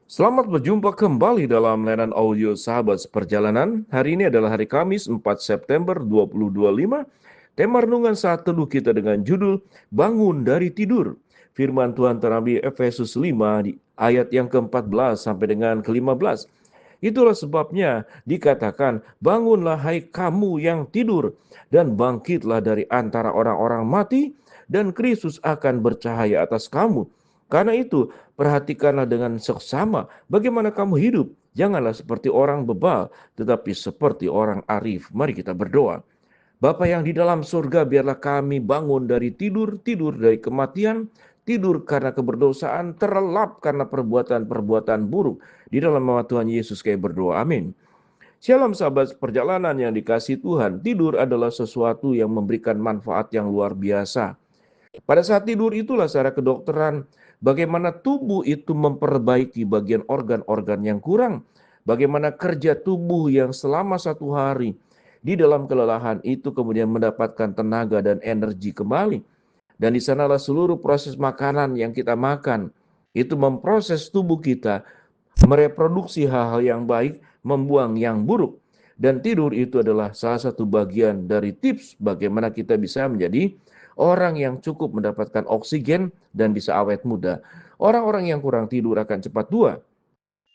Selamat berjumpa kembali dalam layanan audio Sahabat Seperjalanan. Hari ini adalah hari Kamis 4 September 2025. Tema renungan saat teduh kita dengan judul Bangun dari Tidur. Firman Tuhan terambil Efesus 5 di ayat yang ke-14 sampai dengan ke-15. Itulah sebabnya dikatakan, bangunlah hai kamu yang tidur, dan bangkitlah dari antara orang-orang mati, dan Kristus akan bercahaya atas kamu. Karena itu, perhatikanlah dengan seksama bagaimana kamu hidup. Janganlah seperti orang bebal, tetapi seperti orang arif. Mari kita berdoa. Bapa yang di dalam surga, biarlah kami bangun dari tidur, tidur dari kematian, tidur karena keberdosaan, terlelap karena perbuatan-perbuatan buruk. Di dalam nama Tuhan Yesus kami berdoa, amin. Shalom sahabat perjalanan yang dikasihi Tuhan, tidur adalah sesuatu yang memberikan manfaat yang luar biasa. Pada saat tidur itulah secara kedokteran bagaimana tubuh itu memperbaiki bagian organ-organ yang kurang. Bagaimana kerja tubuh yang selama satu hari di dalam kelelahan itu kemudian mendapatkan tenaga dan energi kembali. Dan di sanalah seluruh proses makanan yang kita makan itu memproses tubuh kita, mereproduksi hal-hal yang baik, membuang yang buruk. Dan tidur itu adalah salah satu bagian dari tips bagaimana kita bisa menjadi orang yang cukup mendapatkan oksigen dan bisa awet muda. Orang-orang yang kurang tidur akan cepat tua.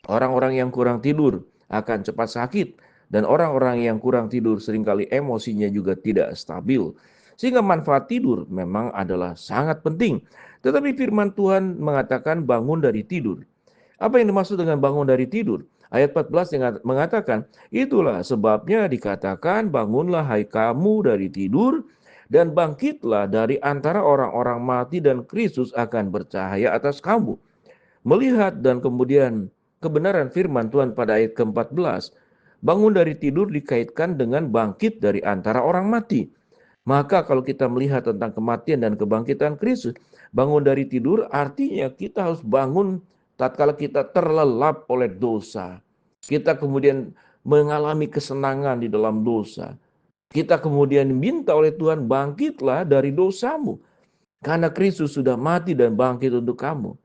Orang-orang yang kurang tidur akan cepat sakit. Dan orang-orang yang kurang tidur seringkali emosinya juga tidak stabil. Sehingga manfaat tidur memang adalah sangat penting. Tetapi firman Tuhan mengatakan bangun dari tidur. Apa yang dimaksud dengan bangun dari tidur? Ayat 14 yang mengatakan, itulah sebabnya dikatakan, bangunlah hai kamu dari tidur, dan bangkitlah dari antara orang-orang mati, dan Kristus akan bercahaya atas kamu. Melihat dan kemudian kebenaran firman Tuhan pada ayat ke-14, bangun dari tidur dikaitkan dengan bangkit dari antara orang mati. Maka kalau kita melihat tentang kematian dan kebangkitan Kristus, bangun dari tidur artinya kita harus bangun tatkala kita terlelap oleh dosa. Kita kemudian mengalami kesenangan di dalam dosa. Kita kemudian minta oleh Tuhan, bangkitlah dari dosamu. Karena Kristus sudah mati dan bangkit untuk kamu.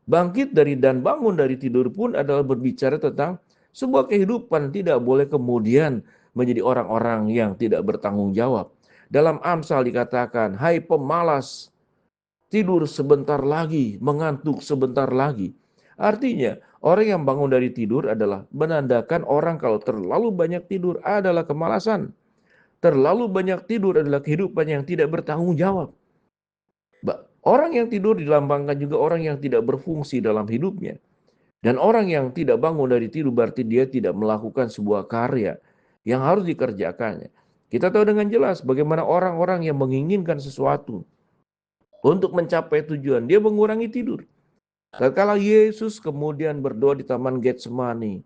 Bangkit dari dan bangun dari tidur pun adalah berbicara tentang sebuah kehidupan tidak boleh kemudian menjadi orang-orang yang tidak bertanggung jawab. Dalam Amsal dikatakan, hai pemalas, tidur sebentar lagi, mengantuk sebentar lagi. Artinya, orang yang bangun dari tidur adalah menandakan orang kalau terlalu banyak tidur adalah kemalasan. Terlalu banyak tidur adalah kehidupan yang tidak bertanggung jawab. Orang yang tidur dilambangkan juga orang yang tidak berfungsi dalam hidupnya. Dan orang yang tidak bangun dari tidur berarti dia tidak melakukan sebuah karya yang harus dikerjakannya. Kita tahu dengan jelas bagaimana orang-orang yang menginginkan sesuatu untuk mencapai tujuan, dia mengurangi tidur. Tatkala Yesus kemudian berdoa di Taman Getsemani,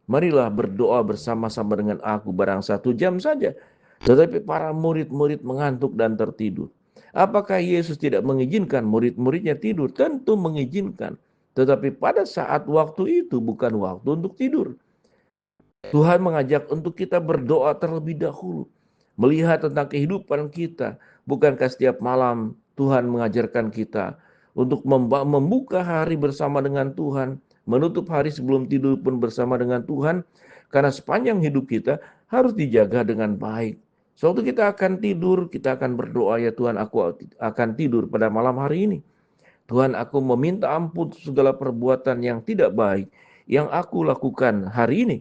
marilah berdoa bersama-sama dengan aku barang 1 jam saja. Tetapi para murid-murid mengantuk dan tertidur. Apakah Yesus tidak mengizinkan murid-muridnya tidur? Tentu mengizinkan. Tetapi pada saat waktu itu bukan waktu untuk tidur. Tuhan mengajak untuk kita berdoa terlebih dahulu. Melihat tentang kehidupan kita. Bukankah setiap malam Tuhan mengajarkan kita untuk membuka hari bersama dengan Tuhan. Menutup hari sebelum tidur pun bersama dengan Tuhan. Karena sepanjang hidup kita harus dijaga dengan baik. Sewaktu kita akan tidur, kita akan berdoa, ya Tuhan, aku akan tidur pada malam hari ini. Tuhan, aku meminta ampun segala perbuatan yang tidak baik yang aku lakukan hari ini.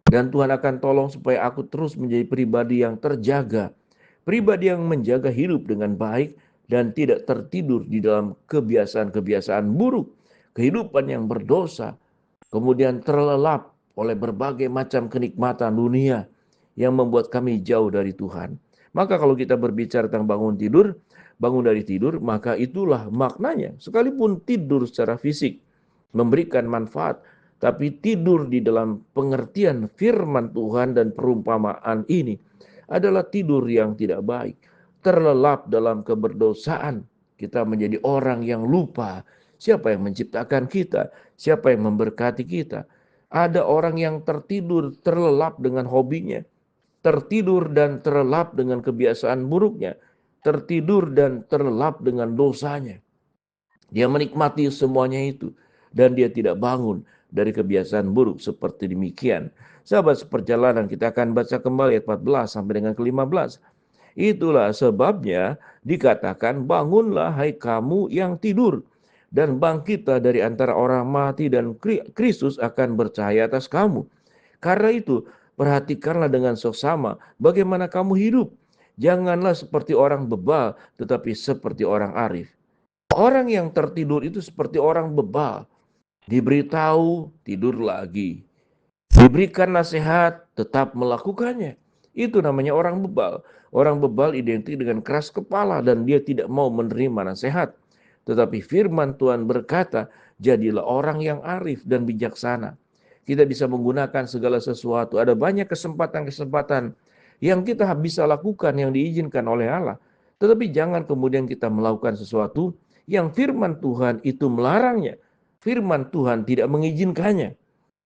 Dan Tuhan akan tolong supaya aku terus menjadi pribadi yang terjaga. Pribadi yang menjaga hidup dengan baik dan tidak tertidur di dalam kebiasaan-kebiasaan buruk. Kehidupan yang berdosa. Kemudian terlelap oleh berbagai macam kenikmatan dunia yang membuat kami jauh dari Tuhan. Maka kalau kita berbicara tentang bangun dari tidur, maka itulah maknanya. Sekalipun tidur secara fisik memberikan manfaat, tapi tidur di dalam pengertian firman Tuhan dan perumpamaan ini adalah tidur yang tidak baik. Terlelap dalam keberdosaan, kita menjadi orang yang lupa siapa yang menciptakan kita, siapa yang memberkati kita. Ada orang yang tertidur, terlelap dengan hobinya, tertidur dan terlelap dengan kebiasaan buruknya, tertidur dan terlelap dengan dosanya. Dia menikmati semuanya itu. dan dia tidak bangun dari kebiasaan buruk seperti demikian. Sahabat seperjalanan, kita akan baca kembali ayat 14 sampai dengan ke-15. Itulah sebabnya dikatakan, bangunlah hai kamu yang tidur, dan bangkitlah dari antara orang mati, dan Kristus akan bercahaya atas kamu. Karena itu, perhatikanlah dengan seksama bagaimana kamu hidup. Janganlah seperti orang bebal, tetapi seperti orang arif. Orang yang tertidur itu seperti orang bebal. Diberitahu, tidur lagi. Diberikan nasihat, tetap melakukannya. Itu namanya orang bebal. Orang bebal identik dengan keras kepala dan dia tidak mau menerima nasihat. Tetapi firman Tuhan berkata, jadilah orang yang arif dan bijaksana. Kita bisa menggunakan segala sesuatu. Ada banyak kesempatan-kesempatan yang kita bisa lakukan yang diizinkan oleh Allah. Tetapi jangan kemudian kita melakukan sesuatu yang firman Tuhan itu melarangnya. Firman Tuhan tidak mengizinkannya.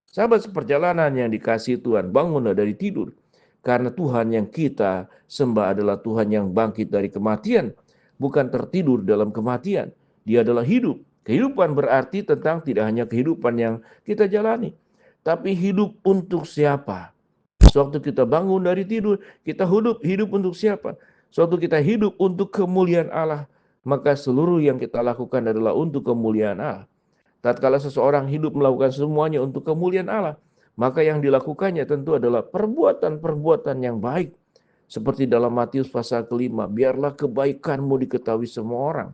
Sahabat seperjalanan yang dikasihi Tuhan, bangunlah dari tidur. Karena Tuhan yang kita sembah adalah Tuhan yang bangkit dari kematian, bukan tertidur dalam kematian. Dia adalah hidup. Kehidupan berarti tentang tidak hanya kehidupan yang kita jalani, tapi hidup untuk siapa? Sewaktu kita bangun dari tidur, kita hidup untuk siapa? Sewaktu kita hidup untuk kemuliaan Allah, maka seluruh yang kita lakukan adalah untuk kemuliaan Allah. Tatkala seseorang hidup melakukan semuanya untuk kemuliaan Allah, maka yang dilakukannya tentu adalah perbuatan-perbuatan yang baik. Seperti dalam Matius pasal ke-5, biarlah kebaikanmu diketahui semua orang.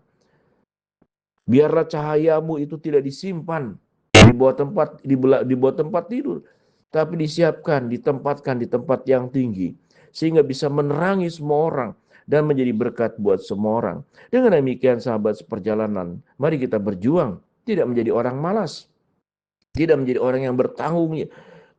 Biarlah cahayamu itu tidak disimpan di bawah tempat tidur, tapi disiapkan, ditempatkan di tempat yang tinggi, sehingga bisa menerangi semua orang dan menjadi berkat buat semua orang. Dengan demikian, sahabat seperjalanan, mari kita berjuang, tidak menjadi orang malas, tidak menjadi orang yang bertanggung,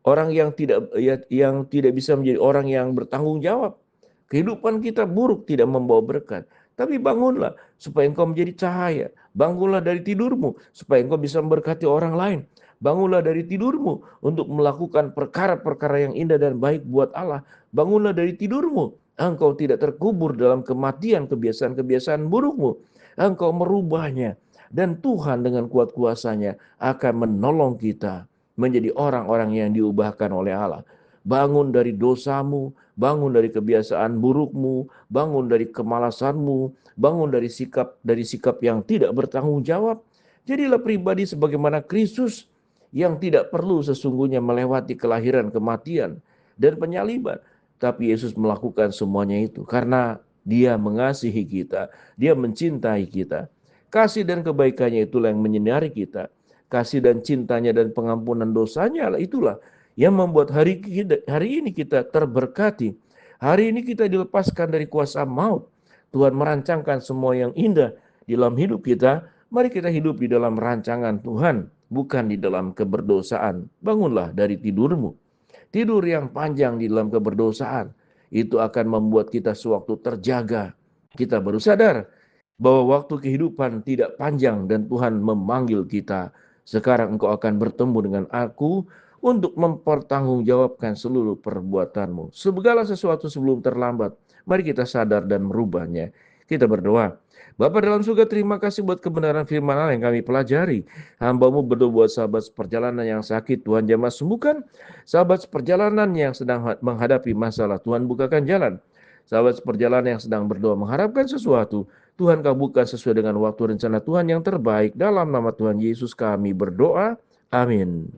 orang yang tidak bisa menjadi orang yang bertanggung jawab. Kehidupan kita buruk tidak membawa berkat. Tapi bangunlah supaya engkau menjadi cahaya. Bangunlah dari tidurmu supaya engkau bisa memberkati orang lain. Bangunlah dari tidurmu untuk melakukan perkara-perkara yang indah dan baik buat Allah. Bangunlah dari tidurmu. Engkau tidak terkubur dalam kematian kebiasaan-kebiasaan burukmu. Engkau merubahnya. Dan Tuhan dengan kuat kuasanya akan menolong kita menjadi orang-orang yang diubahkan oleh Allah. Bangun dari dosamu, bangun dari kebiasaan burukmu, bangun dari kemalasanmu, bangun dari sikap yang tidak bertanggung jawab. Jadilah pribadi sebagaimana Kristus yang tidak perlu sesungguhnya melewati kelahiran, kematian, dan penyaliban. Tapi Yesus melakukan semuanya itu karena Dia mengasihi kita, Dia mencintai kita. Kasih dan kebaikannya itulah yang menyinari kita. Kasih dan cintanya dan pengampunan dosanya itulah yang membuat hari ini kita terberkati. Hari ini kita dilepaskan dari kuasa maut. Tuhan merancangkan semua yang indah di dalam hidup kita. Mari kita hidup di dalam rancangan Tuhan, bukan di dalam keberdosaan. Bangunlah dari tidurmu. Tidur yang panjang di dalam keberdosaan, itu akan membuat kita sewaktu terjaga. Kita baru sadar bahwa waktu kehidupan tidak panjang dan Tuhan memanggil kita. Sekarang engkau akan bertemu dengan aku untuk mempertanggungjawabkan seluruh perbuatanmu. Segala sesuatu sebelum terlambat. Mari kita sadar dan merubahnya. Kita berdoa. Bapa dalam surga, terima kasih buat kebenaran firman Allah yang kami pelajari. Hamba-Mu berdoa buat sahabat seperjalanan yang sakit, Tuhan jamah sembuhkan. Sahabat seperjalanan yang sedang menghadapi masalah, Tuhan bukakan jalan. Sahabat seperjalanan yang sedang berdoa mengharapkan sesuatu, Tuhan kabulkan sesuai dengan waktu rencana Tuhan yang terbaik. Dalam nama Tuhan Yesus kami berdoa. Amin.